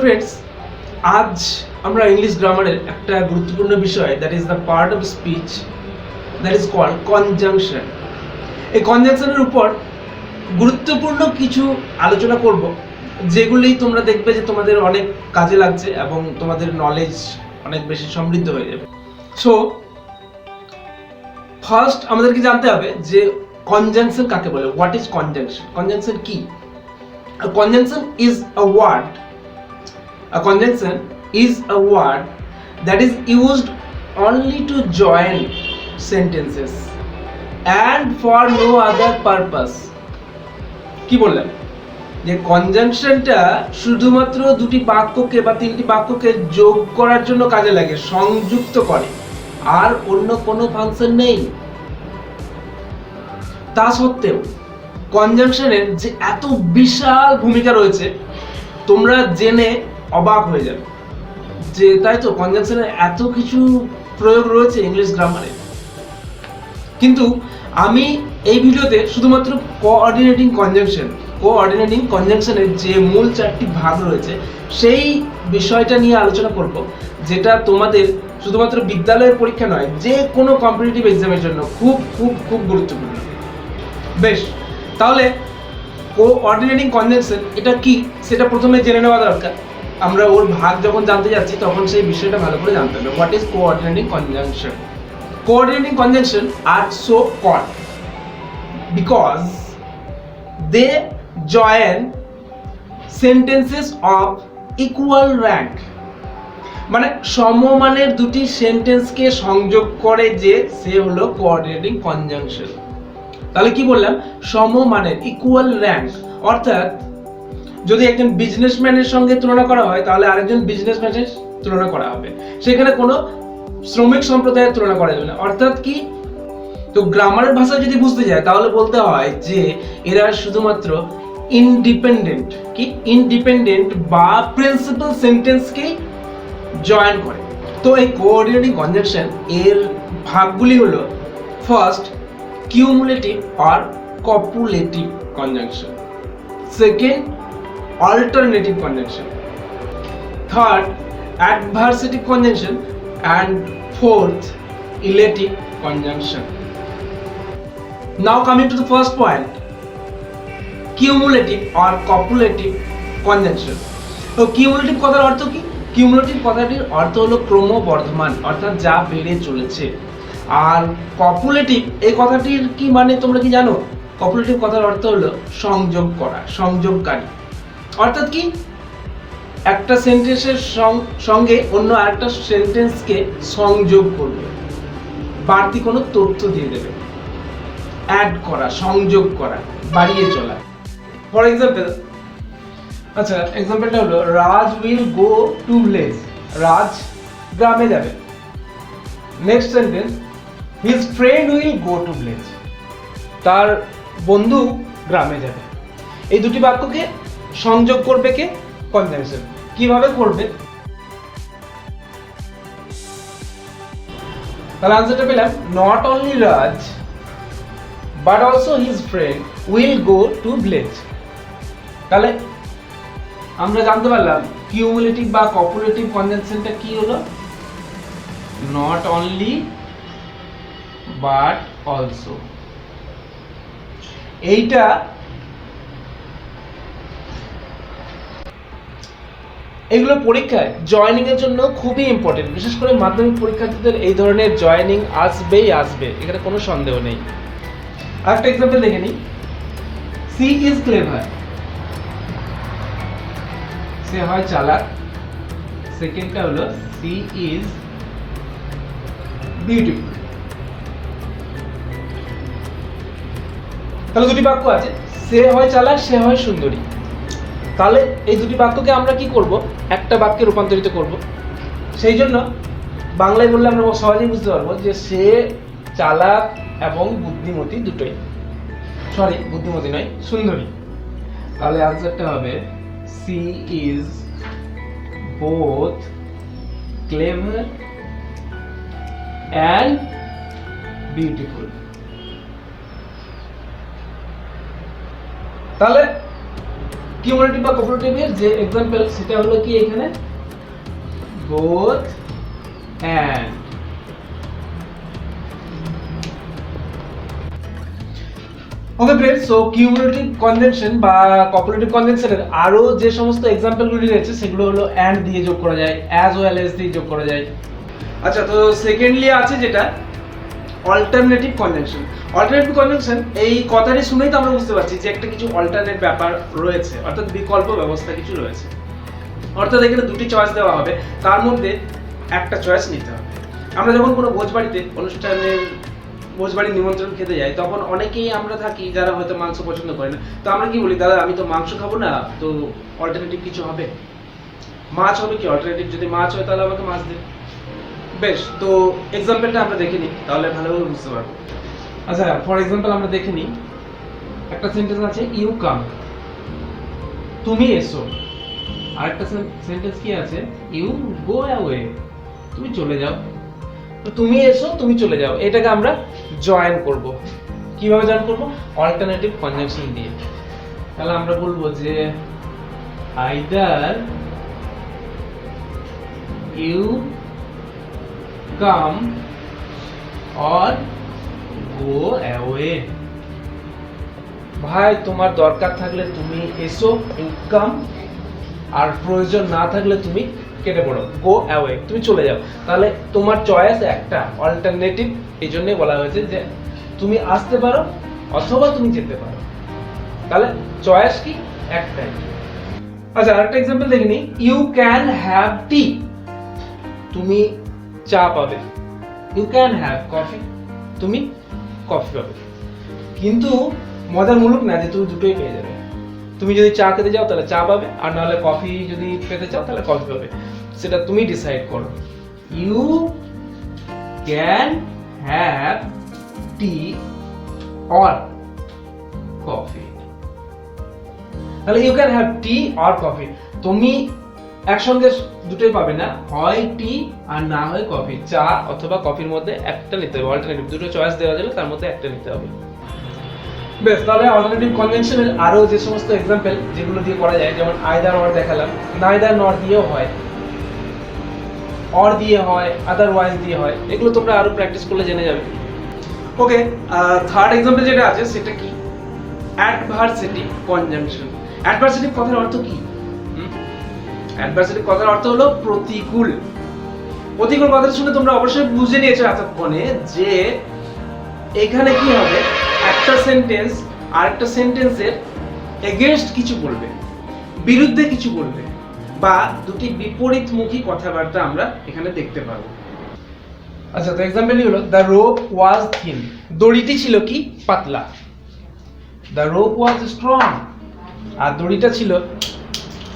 Friends, আজ আমরা English গ্রামারের একটা গুরুত্বপূর্ণ বিষয়, that is the part of speech that is called conjunction. এই কনজাংশনের উপর গুরুত্বপূর্ণ কিছু আলোচনা করব, যেগুলি তোমরা দেখবে যে তোমাদের অনেক কাজে লাগছে এবং তোমাদের নলেজ অনেক বেশি সমৃদ্ধ হয়ে যাবে। সো ফার্স্ট আমাদেরকে জানতে হবে যে কনজাংশন কাকে বলে। What is conjunction? কনজাংশন কি? A conjunction is a word. A conjunction is a word that is used only to join sentences and for no other purpose. কি বললাম? যে কনজাংশনটা শুধুমাত্র দুটি বাক্যকে বা তিনটি বাক্যকে যোগ করার জন্য কাজে লাগে, সংযুক্ত করে, আর অন্য কোনো ফাংশন নেই। তা সত্ত্বেও কনজাংশনের যে এত বিশাল ভূমিকা রয়েছে, তোমরা জেনে অবাক হয়ে যাবে যে তাই তো কনজাংশনের এত কিছু প্রয়োগ রয়েছে ইংলিশ গ্রামারে। কিন্তু আমি এই ভিডিওতে শুধুমাত্র কোঅর্ডিনেটিং কনজাংশনের যে মূল চারটি ভাগ রয়েছে সেই বিষয়টা নিয়ে আলোচনা করব, যেটা তোমাদের শুধুমাত্র বিদ্যালয়ের পরীক্ষা নয়, যে কোনো কম্পিটিটিভ এক্সামের জন্য খুব খুব খুব গুরুত্বপূর্ণ। বেশ, তাহলে কোঅর্ডিনেটিং কনজাংশন এটা কি সেটা প্রথমে জেনে নেওয়া দরকার। আমরা ওর ভাগ যখন জানতে যাচ্ছি তখন সেই বিষয়টা ভালো করে জানতে হবে। What is coordinating conjunction? Coordinating conjunction are so called because they join sentences of equal rank, মানে সমমানের দুটি সেন্টেন্সকে সংযোগ করে যে সে হলো কোঅর্ডিনেটিং কনজাংশন। তাহলে কি বললাম? সমমানের, ইকুয়াল র্যাঙ্ক, অর্থাৎ যদি একজন বিজনেসম্যানের সঙ্গে তুলনা করা হয় তাহলে আরেকজন বিজনেসম্যানের তুলনা করা হবে, সেখানে কোনো শ্রমিক সম্প্রদায়ের তুলনা করা যাবে না। অর্থাৎ কি? তো গ্রামারের ভাষা যদি বুঝতে যায় তাহলে বলতে হয় যে এরা শুধুমাত্র ইন্ডিপেন্ডেন্ট বা প্রিন্সিপাল সেন্টেন্সকেই জয়েন করে। তো এই কোঅর্ডিনেটিং কনজাংশন এর ভাগগুলি হলো: ফার্স্ট, কিউমুলেটিভ আর copulative conjunction; second, alternative conjunction; third, adversative conjunction; and fourth, elative conjunction. Now coming to the first point, cumulative or copulative conjunction. তো cumulative কথার অর্থ কি? cumulative কথাটির অর্থ হলো ক্রমবর্ধমান, অর্থাৎ যা বেড়ে চলেছে। আর copulative এই কথাটির কি মানে তোমরা কি জানো? copulative কথার অর্থ হলো সংযোগ করা, সংযোগকারী। অর্থাৎ কি? একটা সেন্টেন্সের সঙ্গে অন্য আরেকটা সেন্টেন্সকে সংযোগ করবে, বাড়তি কোনো তথ্য দিয়ে দেবে, অ্যাড করা, সংযোগ করা, বাড়িয়ে চলা। ফর এক্সাম্পল, আচ্ছা এক্সাম্পলটা হলো রাজ উইল গো টু ভিলেজ। রাজ গ্রামে যাবে। Next sentence, his friend will go to village. তার বন্ধু গ্রামে যাবে। এই দুটি বাক্যকে সংযোগ করবে কে? কনজাংশন। কিভাবে করবে? তাহলে আনসারটা পেলাম, not only Raj but also his friend will go to village. তাহলে আমরা জানতে পারলাম কিউমুলেটিভ বা কপুলেটিভ কনজাংশনটা কি হলো? Not only but also. এইটা এগুলো পরীক্ষায় জয়েনিং এর জন্য খুবই ইম্পর্টেন্ট। বিশেষ করে মাধ্যমিক পরীক্ষার্থীদের এই ধরনের জয়েনিং আসবেই আসবে, এখানে কোনো সন্দেহ নেই। আরেকটা এক্সাম্পল দেখে নিই। C is clever. সে হয় চালাক। সেকেন্ডটা হলো সি ইজ বিউটিফুল। তাহলে দুটি বাক্য আছে, সে হয় চালাক, সে হয় সুন্দরী। তাহলে এই দুটি বাক্যকে আমরা কি করব? একটা বাক্যে রূপান্তরিত করব। সেই জন্য বাংলায় বললে আমরা সহজেই বুঝতে পারবো যে সে চালাক এবং বুদ্ধিমতী দুটোই। সরি, বুদ্ধিমতী নয়, সুন্দরী। তাহলে আনসারটা হবে C is both clever and beautiful. তাহলে কিউমুলেটিভ বা কোঅপারেটিভের যে एग्जांपल সেটা হলো কি এখানে both and। Okay friends, so cumulative conjunction বা কোঅপারেটিভ কনজাংশনের আরো যে সমস্ত एग्जांपल গুলি রয়েছে সেগুলো হলো and দিয়ে যোগ করা যায়, as well as দিয়ে যোগ করা যায়। আচ্ছা, তো সেকেন্ডলি আছে যেটা অল্টারনেটিভ কনজাংশন। অল্টারনেটিভ কনজাংশন এই কথাটি শুনেই তো আমরা বুঝতে পারছি যে একটা কিছু অল্টারনেট ব্যাপার রয়েছে, অর্থাৎ বিকল্প ব্যবস্থা কিছু রয়েছে। অর্থাৎ এখানে দুটি চয়েস দেওয়া হবে, তার মধ্যে একটা চয়েস নিতে হবে। আমরা যখন কোনো ভোজবাড়িতে অনুষ্ঠানের ভোজবাড়ির নিমন্ত্রণ খেতে যাই তখন অনেকেই আমরা থাকি যারা হয়তো মাংস পছন্দ করে না, তো আমরা কি বলি, দাদা আমি তো মাংস খাবো না, তো অল্টারনেটিভ কিছু হবে, মাছ হবে কি অল্টারনেটিভ, যদি মাছ হয় তাহলে আমাকে মাছ দিন। বেশ, তো এক্সাম্পলটা আমরা দেখে নিই, তাহলে ভালোভাবে বুঝতে পারবো। আচ্ছা, ফর এক্সাম্পল আমরা দেখে নিই, একটা সেন্টেন্স আছে ইউ কাম, তুমি এসো। আরেকটা সেন্টেন্স কি আছে, ইউ গো অ্যাওয়ে, তুমি চলে যাও। তো তুমি এসো তুমি চলে যাও, এটাকে আমরা জয়েন করব। কিভাবে জয়েন করব? অল্টারনেটিভ কনজাংশন দিয়ে। তাহলে আমরা বলবো যে either you come or go away. ভাই তোমার দরকার থাকলে তুমি এসো, ইউ কাম, আর প্রয়োজন না থাকলে তুমি কেটে পড়ো, গো অ্যাওয়ে, তুমি চলে যাও। তাহলে তোমার চয়েস একটা, অল্টারনেটিভ, এই জন্যই বলা হয়েছে যে তুমি আসতে পারো অথবা তুমি যেতে পারো। তাহলে চয়েস কি? একটাই। আচ্ছা, আরেকটা एग्जांपल দেখে নিই, ইউ ক্যান হ্যাভ টি, তুমি চা পাবে। ইউ ক্যান হ্যাভ কফি, তুমি কফি পাবে। কিন্তু মজার মুলুক না যে তুমি দুটোই পেয়ে যাবে। তুমি যদি চা খেতে যাও তাহলে চা পাবে, আর নাহলে কফি যদি পেতে চাও তাহলে কফি পাবে। সেটা তুমি ডিসাইড করো। You can have tea or coffee. তাহলে you can have tea or coffee, তুমি একসঙ্গে দুটোই পাবে না, হয় টি আর না হয় কফি। চা অথবা কফির মধ্যে একটা নিতে হবে, অল্টারনেটিভ দুটো চয়েস দেওয়া যাবে, তার মধ্যে একটা নিতে হবে। বেশ, তাহলে অল্টারনেটিভ কনভেনশনের আরো যে সমস্ত एग्जांपल যেগুলো দিয়ে করা যায়, যেমন আইদার অর দেখালাম, নাইদার নর দিয়েও হয়, অর দিয়ে হয়, আদারওয়াইজ দিয়ে হয়, এগুলো তোমরা আরো প্র্যাকটিস করলে জেনে যাবে। ওকে, থার্ড एग्जांपल যেটা আছে সেটা কি? Adversative conjunction. অ্যাডভার্সেটিভ কথার অর্থ কি? অ্যাডভার্সেটিভ কথার অর্থ হলো প্রতিকূল। প্রতিকূল কথাটা শুনে তোমরা অবশ্যই বুঝে নিয়েছো এতক্ষণে যে এখানে কি হবে, একটা সেন্টেন্স আরেকটা সেন্টেন্সের এগেইনস্ট কিছু বলবে, বিরুদ্ধে কিছু বলবে, বা দুটি বিপরীতমুখী কথাবার্তা আমরা এখানে দেখতে পাবো। আচ্ছা, তো एग्जांपल হলো দ্য রোপ ওয়াজ থিন, দড়িটি ছিল কি? পাতলা। দ্য রোপ ওয়াজ স্ট্রং, আর দড়িটা ছিল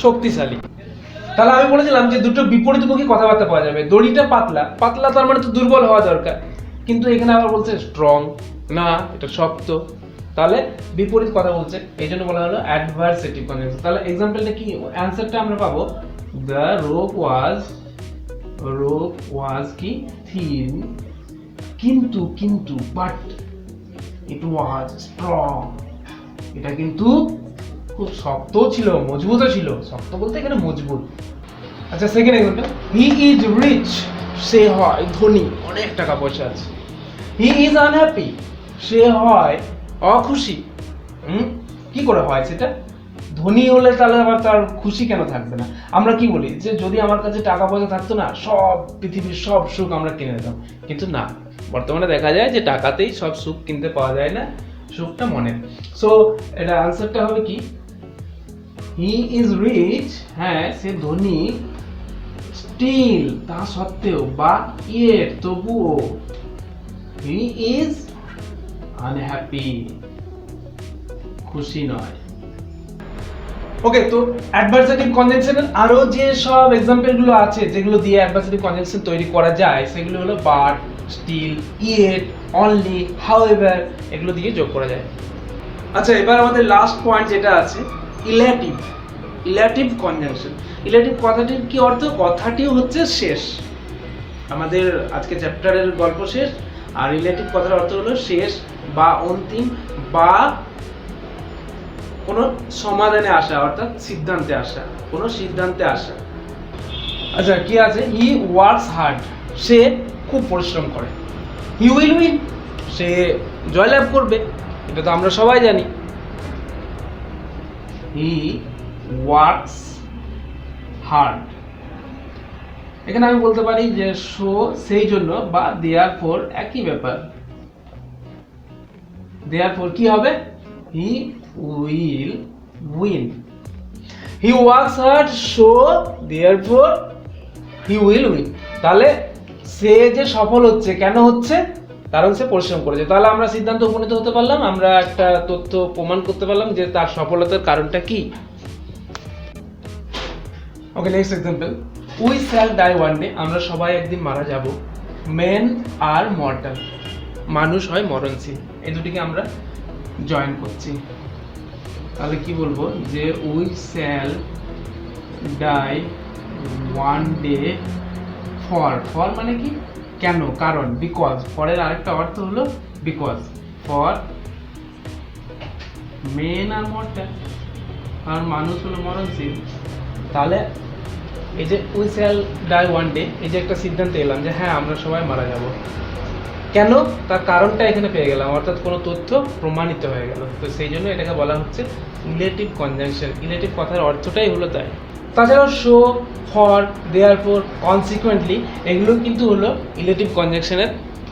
শক্তিশালী। তাহলে আমি বলেছিলাম যে দুটো বিপরীতমুখী কথাবার্তা পাওয়া যাবে। দড়িটা পাতলা, পাতলা তার মানে তো দুর্বল হওয়া দরকার, কিন্তু এখানে আবার বলছে স্ট্রং, না এটা শক্ত। তাহলে বিপরীত কথা বলছে, এই জন্য বলা হলো অ্যাডভার্সেটিভ কনজাংশন। তাহলে एग्जांपलটা কি? অ্যানসারটা আমরা পাবো দ্য রোপ ওয়াজ কি? থিন, কিন্তু বাট ইট ওয়াজ স্ট্রং, এটা কিন্তু খুব শক্ত ছিল, মজবুত ছিল। শক্ত বলতে এখানে মজবুত। আচ্ছা, second example, he is rich, সে হয় ধনী, অনেক টাকা পয়সা আছে। হি ইজ আনহ্যাপি, সে হয় অখুশি। কি করে হয় সেটা? ধনী হলে তাহলে আবার তার খুশি কেন থাকবে না? আমরা কি বলি যে যদি আমার কাছে টাকা পয়সা থাকতো না, সব পৃথিবীর সব সুখ আমরা কিনে নিতাম, কিন্তু না, বর্তমানে দেখা যায় যে টাকাতেই সব সুখ কিনতে পাওয়া যায় না, সুখটা মনে। সো এটা আনসারটা হবে কি? হি ইজ রিচ, হ্যাঁ সে ধনী, স্টিল তা সত্ত্বেও, বা ইয়েট তবুও, হি ইজ আনহ্যাপি, খুশি নয়। ওকে, তো অ্যাডভার্সেটিভ কনজাংশনের আরো যে সব एग्जांपल গুলো আছে যেগুলো দিয়ে অ্যাডভার্সেটিভ কনজাংশন তৈরি করা যায়, সেগুলো হলো but, still, yet, only, however, এগুলো দিয়ে যোগ করা যায়। আচ্ছা, এবার আমাদের লাস্ট পয়েন্ট যেটা আছে, ইলেটিভ কনজাংশন। ইলেটিভ কথাটির কি অর্থ? কথাটিও হচ্ছে শেষ, আমাদের আজকে চ্যাপ্টারের গল্প শেষ, আর রিলেটিভ কথার অর্থ হলো শেষ বা অন্তিম বা কোনো সমাধানে আসা, অর্থাৎ সিদ্ধান্তে আসা, কোনো সিদ্ধান্তে আসা। আচ্ছা, কি আছে? হি ওয়ার্কস হার্ড, সে খুব পরিশ্রম করে। হি উইল উইন, সে জয়লাভ করবে, এটা তো আমরা সবাই জানি। হি ওয়ার্কস হার্ড, এখানে আমি বলতে পারি যে সো সেই জন্য, বা দেয়ার ফর একই ব্যাপার। দেয়ার ফর কি হবে? He will win. He works hard, so therefore he will win. তাহলে সে যে সফল হচ্ছে, কেন হচ্ছে? কারণ সে পরিশ্রম করেছে। তাহলে আমরা সিদ্ধান্ত উপনীত হতে পারলাম, আমরা একটা তথ্য প্রমাণ করতে পারলাম যে তার সফলতার কারণটা কি। Okay, next example. We shall die one day, আমরা সবাই একদিন মারা যাব। মেন আর মর্টাল, মানুষ হয় মরণশীল। এই দুটিকে আমরা জয়েন করছি। তাহলে কি বলবো? যে we shall die one day for, for মানে কি? কেন, কারণ। বিকজ, ফরের আরেকটা অর্থ হলো বিকজ। ফর মেন আর মর্টাল, আর মানুষ হলো মরণশীল। তাহলে এই যে we shall die one day, এই যে একটা সিদ্ধান্তে এলাম যে হ্যাঁ আমরা সবাই মারা যাব। কেন? তার কারণটা এখানে পেয়ে গেলাম, অর্থাৎ কোনো তথ্য প্রমাণিত হয়ে গেল। তো সেই জন্য এটাকে বলা হচ্ছে ইলেটিভ কনজাংশন। ইলেটিভ কথার অর্থটাই হলো তাই। তাছাড়াও শো, ফর, দেয়ারফর, কনসিকুয়েন্টলি, এগুলো কিন্তু হলো ইলেটিভ কনজাংশনের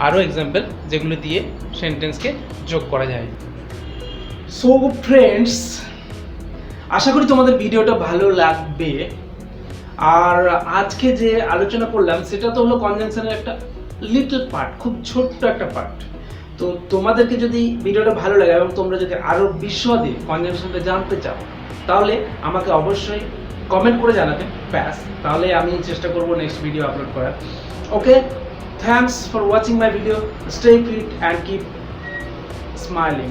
আরও এক্সাম্পল, যেগুলো দিয়ে সেন্টেন্সকে যোগ করা যায়। সো ফ্রেন্ডস, আশা করি তোমাদের ভিডিওটা ভালো লাগবে। আর আজকে যে আলোচনা করলাম সেটা তো হলো কনজাংশনের একটা লিটল পার্ট, খুব ছোট্ট একটা পার্ট। তো তোমাদেরকে যদি ভিডিওটা ভালো লাগে এবং তোমরা যদি আরও বিশদে কনজাংশনটা জানতে চাও, তাহলে আমাকে অবশ্যই কমেন্ট করে জানাবে, ব্যাস। তাহলে আমি চেষ্টা করব নেক্সট ভিডিও আপলোড করার। Okay, thanks for watching my video. Stay fit and keep smiling.